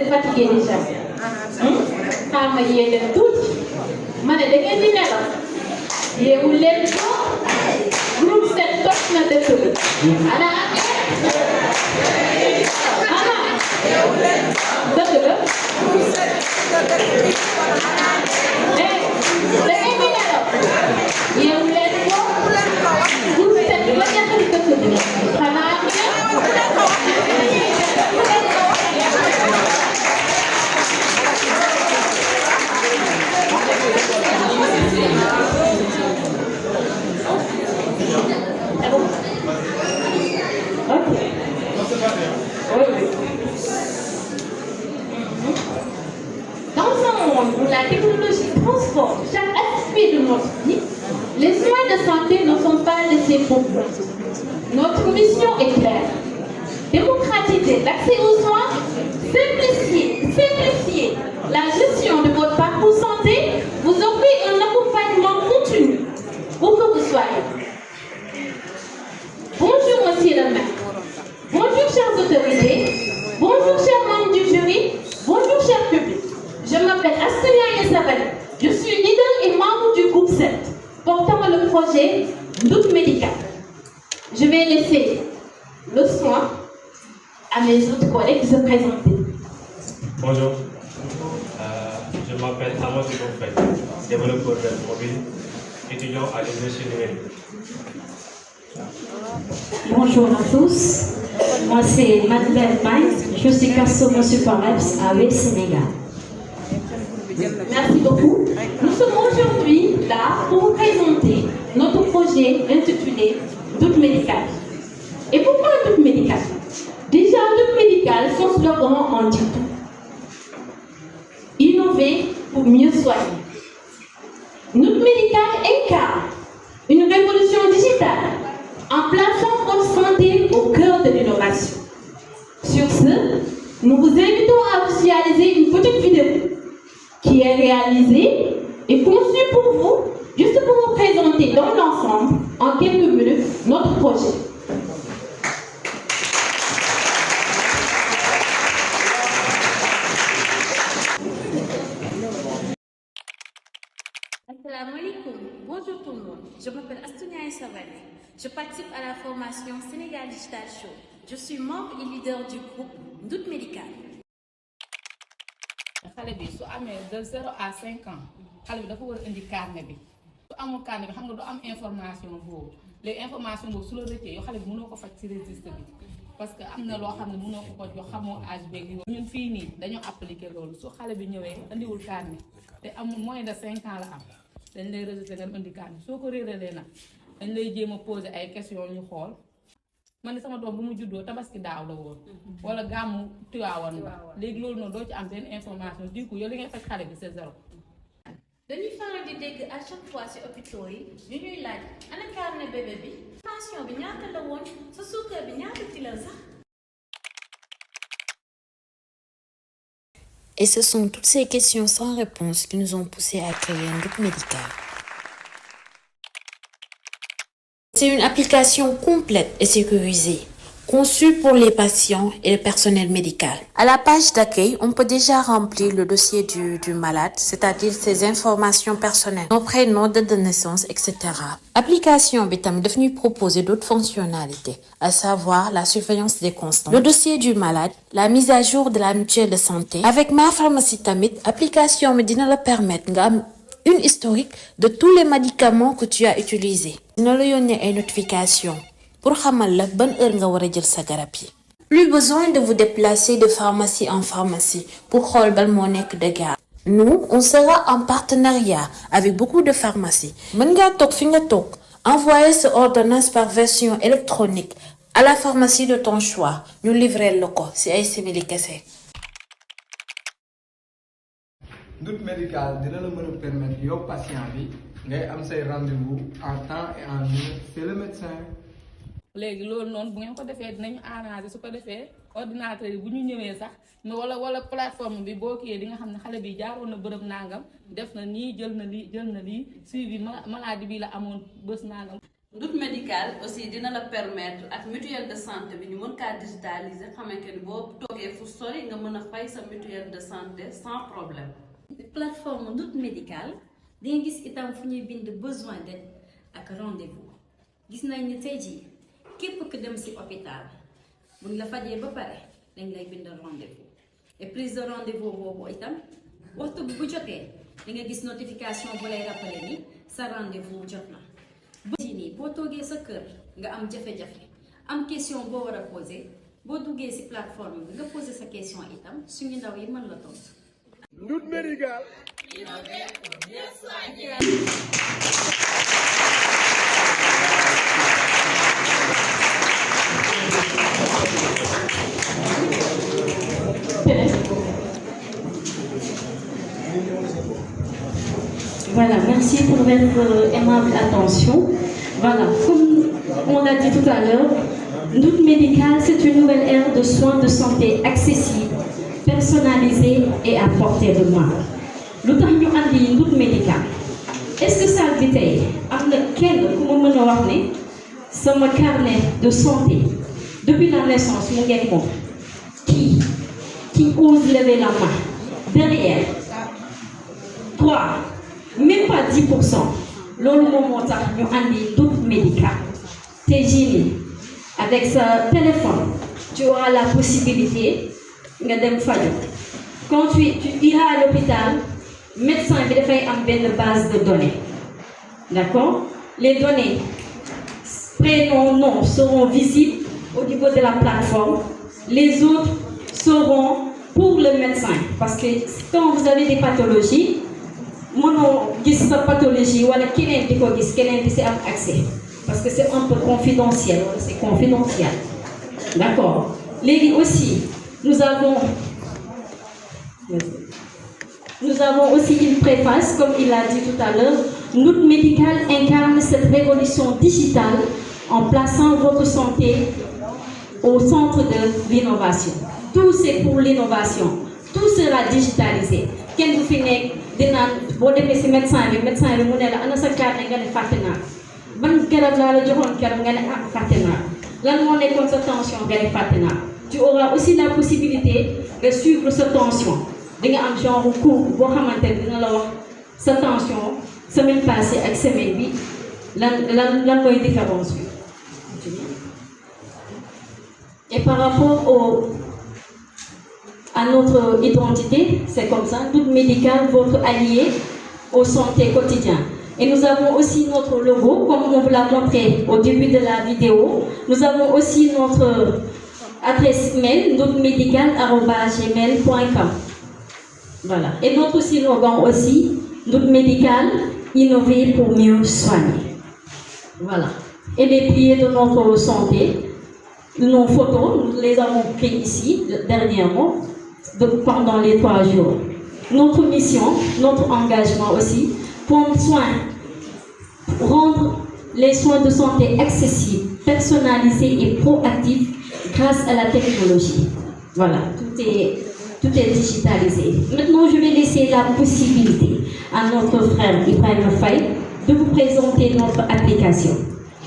êtes fatigué déjà. xaaral ma yee leen tuuti. ma ne da ngeen di nelaw. yeewu leen ko. groupe 7 toog na dëkk bi. ana dëgg la. da ngeen di nelaw. yeewu leen ko. groupe 7 bi la ñàkkali dëkk bi. xanaa dans un monde où la technologie transforme chaque aspect de notre vie, les soins de santé ne sont pas laissés pour nous. Notre mission est claire. Démocratiser l'accès aux soins, simplifier la gestion de votre parcours santé, vous offrir un accompagnement continu pour que vous soyez. Bonjour monsieur le maire. Bonjour chers autorités. Bonjour chers membres du jury. Bonjour cher public. Je m'appelle Astenia Yesavali. Je suis leader et membre du groupe 7, portant le projet Ndouk Médical. Je vais laisser le soin à mes autres collègues de se présenter. Bonjour, je m'appelle Amadou Faye, développeur web mobile, étudiant à l'université numérique. Bonjour à tous, moi c'est Madeleine Maïs, je suis Customer Super Reps à Web Sénégal. Merci beaucoup. Nous sommes aujourd'hui là pour vous présenter notre projet intitulé Ndouk Médical. Et pourquoi Ndouk Médical? Déjà, Ndouk Médical, son slogan en dit tout. Innover pour mieux soigner. Ndouk Médical incarne une révolution digitale en plaçant votre santé au cœur de l'innovation. Sur ce, nous vous invitons à visualiser une petite vidéo qui est réalisée et conçue pour vous, juste pour vous présenter dans l'ensemble, en quelques minutes, notre projet. Assalamu alaikum. Bonjour tout le monde. Je m'appelle Astenia Yesavali. Je participe à la formation Sénégal Digital Show. Je suis membre et leader du groupe Ndouk Médical. xale bi su amee de 0 à 5 ans xale bi dafa war a indi carnet bi su amul carnet bi xam nga du am information boobu les information boobu su la rëccee yow xale bi mënoo ko faj ci registre bi parce que am na loo xam ne mënoo ko jox xamoo âge beeg yi ñun fii nii dañoo appliquer loolu su xale bi ñëwee indiwul carnet te amul moins de 5 ans la am dañ lay rejeté nga indi carnet soo ko réeralee nag dañ lay jéem a poser ay questions ñu xool. man sama doom bu mu juddoo tabaski daaw la woon wala gàmmu Tiwaawan la léegi loolu noonu doo ci am benn information du coup yow li ngay faj xale bi c'est zéro. dañuy faral di dégg à chaque fois ci hôpitaux yi ñu ñuy laaj ana carnet bébé bi tension bi ñaata la woon sa suukar bi ñaata ci la sax. Et ce sont toutes ces questions sans réponse qui nous ont poussés à créer Ndouk Médical. C'est une application complète et sécurisée, conçue pour les patients et le personnel médical. À la page d'accueil, on peut déjà remplir le dossier du malade, c'est-à-dire ses informations personnelles, son prénom, date de naissance, etc. Application bi tamit daf ñuy proposer d'autres fonctionnalités, à savoir la surveillance des constantes, le dossier du malade, la mise à jour de la mutuelle de santé. Avec Ma Pharmacie tamit, application bi dina la permettre nga am une historique de tous les médicaments que tu as utilisés. dina la yónnee ay notification pour xamal la ban heure nga war a jël sa garab yi. Plus besoin de vous déplacer de pharmacie en pharmacie pour xool ban moo nekk de garab. Nous, on sera en partenariat avec beaucoup de pharmacies. Mën ngaa toog fi nga toog, envoyer sa ordonnance par version électronique à la pharmacie de ton choix. Ñu livrer la ko ci ay simili kese. Ndouk Médical dina la mën a permettre yow patient bi ngay am say rendez-vous en temps et en heure chez le médecin. léegi loolu noonu bu ngeen ko defee dinañu arranger su ko defee ordinateur yi bu ñu ñëwee sax mais wala plateforme bi boo kiiyee di nga xam ne xale bi jaaroon na bërëb nangam def na nii jël na lii suivi maladie bi la amoon bés nangam Doute médical aussi dina la permettre ak mutuelle de santé bi ñu mën kaa digitaliser xamante ni boo toogee fu sori nga mën a fay sa mutuelle de santé sans problème. Plateforme Doute médical di nga gis itam fu ñuy bind besoin d'aide ak rendez-vous gis nañ ni tey jii képp ku dem ci hôpital buñ la fajee ba pare dañ lay bind rendez-vous et prise de rendez-vous boobu itam waxtu bu jotee di nga gis notification bu lay rappeler ni sa rendez-vous jot na. boo toogee sa kër nga am jafe-jafe am question boo war a poser boo duggee ci plateforme bi nga poser sa question itam suñu ndaw yi mën la tontu. Doute médical. Voilà, merci pour votre aimable attention. Voilà, comme on l'a dit tout à l'heure, Doute médical, c'est une nouvelle ère de soins de santé accessibles, personnalisés et à portée de main. Lu tax ñu andi Doute médical est-ce que ça bi tey am na kenn ku ma mën a wax ne sama carnet de santé depuis la naissance mu ngeen moom qui ose lever la main derrière 3 même pas 10% loolu moom moo tax ñu andi Doute médical tey jii nii avec sa téléphone tu auras la possibilité nga dem faju quand tu iras à l'hôpital médecin bi dafay am benn base de données d'accord les données prénom nom seront visibles au niveau de la plateforme les autres seront pour le médecin parce que quand vous avez des pathologies mënoo gis sa pathologie wala keneen di ko gis keneen di si am accès parce que c'est un peu confidentiel wala c'est confidentiel d'accord léegi aussi nous avons aussi une préface, comme il a dit tout à l'heure. Doute médical incarne cette révolution digitale en plaçant votre santé au centre de l'innovation. Tout c'est pour l'innovation. Tout sera digitalisé. Kenn du fi nekk dinaan boo demee ci médecin bi mu ne la ana sa carte nga ne fàtte naa ban garab laa la joxoon keroog nga ne fàtte naa lan moo nekkoon sa tension nga ne fàtte naa. Tu auras aussi la possibilité de suivre sa tension. di nga am genre cours boo xamante ne dina la wax sa tension semaine passée ak semaine bi lan mooy différence bi. Et par rapport à notre identité, c'est comme ça, Doute médical, votre allié aux santé quotidien. Et nous avons aussi notre logo, comme on vous l'a montré au début de la vidéo. Nous avons aussi notre adresse mail, doutemédical@gmail.com. Voilà. Et notre slogan aussi, Doute médical, innover pour mieux soigner. Voilà. Et les piliers de notre santé, nos photos, nous les avons pris ici, dernièrement, pendant les 3 jours. Notre mission, notre engagement aussi, prendre soin, rendre les soins de santé accessibles, personnalisés et proactifs grâce à la technologie. Voilà, tout est digitalisé. Maintenant, je vais laisser la possibilité à notre frère Ibrahim Faye de vous présenter notre application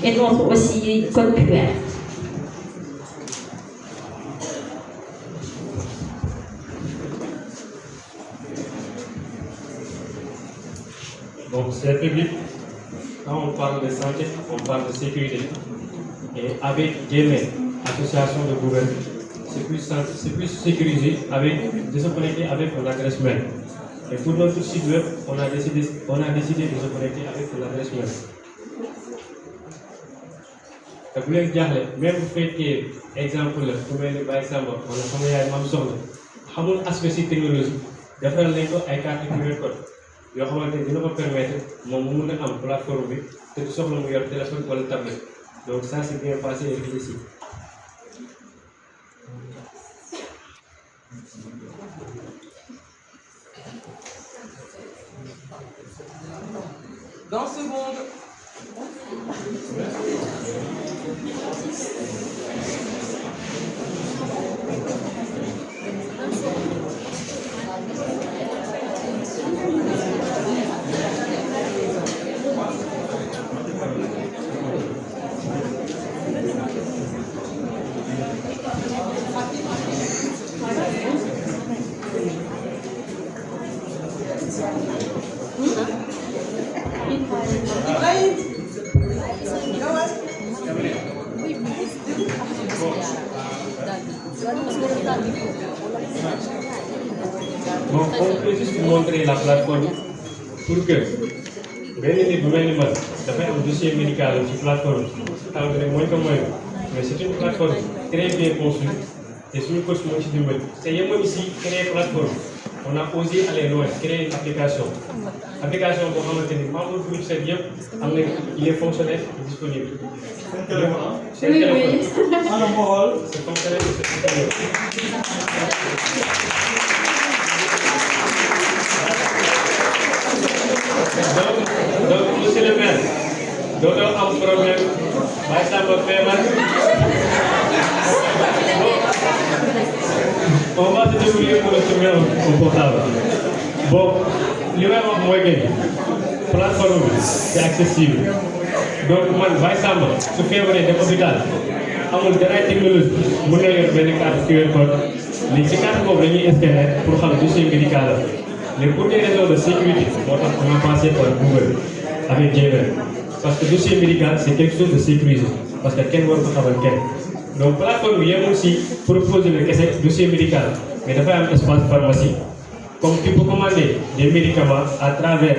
et notre aussi code QR. Donc, c'est public. Quand on parle de santé, on parle de sécurité. Et avec Gmail, association de gouvernement, c'est plus sécurisé de se connecter avec une adresse mail. Et pour notre site web, on a décidé de se connecter avec une adresse mail. te bu leen jaaxle même bu fekkee exemple la ku mel ni Baye Samba wala sama yaay Mame Soxna xamul aspect si technologie defaral nañ ko ay carte QR code yoo xamante ni dina ko permettre moom mu mun a am plateforme bi te du soxla mu yor téléphone wala tablette donc ça c'est bien passé et ici. Dans secondes. Donc, on peut juste vous montrer la plateforme pour que un dossier médical sur la plateforme. Mais c'est une plateforme très bien conçue et sur le coach c'est ici créer une plateforme. On a osé aller loin, créer une application. L'application pour membre du il est fonctionnel et disponible. C'est un téléphone. C'est fonctionnel et disponible. Donc, monsieur le maire, d'autres ont un problème, ça me fait mal. On va se débrouiller pour le soumettre au portable. Bon, le même plateforme, c'est accessible. Donc, moi, ce février de l'hôpital, à mon dernier technologie, je vais faire une carte QR code. Les cartes pour venir scanner pour faire le dossier médical. Mais pour des raisons de sécurité, on a passé par Google avec Gmail. Parce que le dossier médical, c'est quelque chose de sécurisé. Parce que quelqu'un ne peut pas faire. Donc, la plateforme vient aussi proposer le dossier médical. Mais il y a un espace pharmacie. Comme tu peux commander des médicaments à travers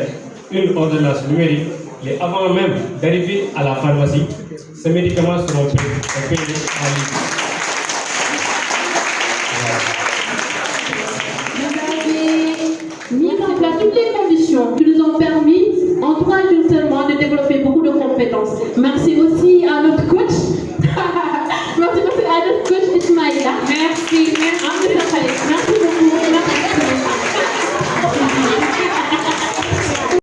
une ordonnance numérique. Et avant même d'arriver à la pharmacie, ces médicaments seront payés en ligne. Mis en place toutes les conditions qui nous ont permis, en 3 jours seulement, de développer beaucoup de compétences. Merci.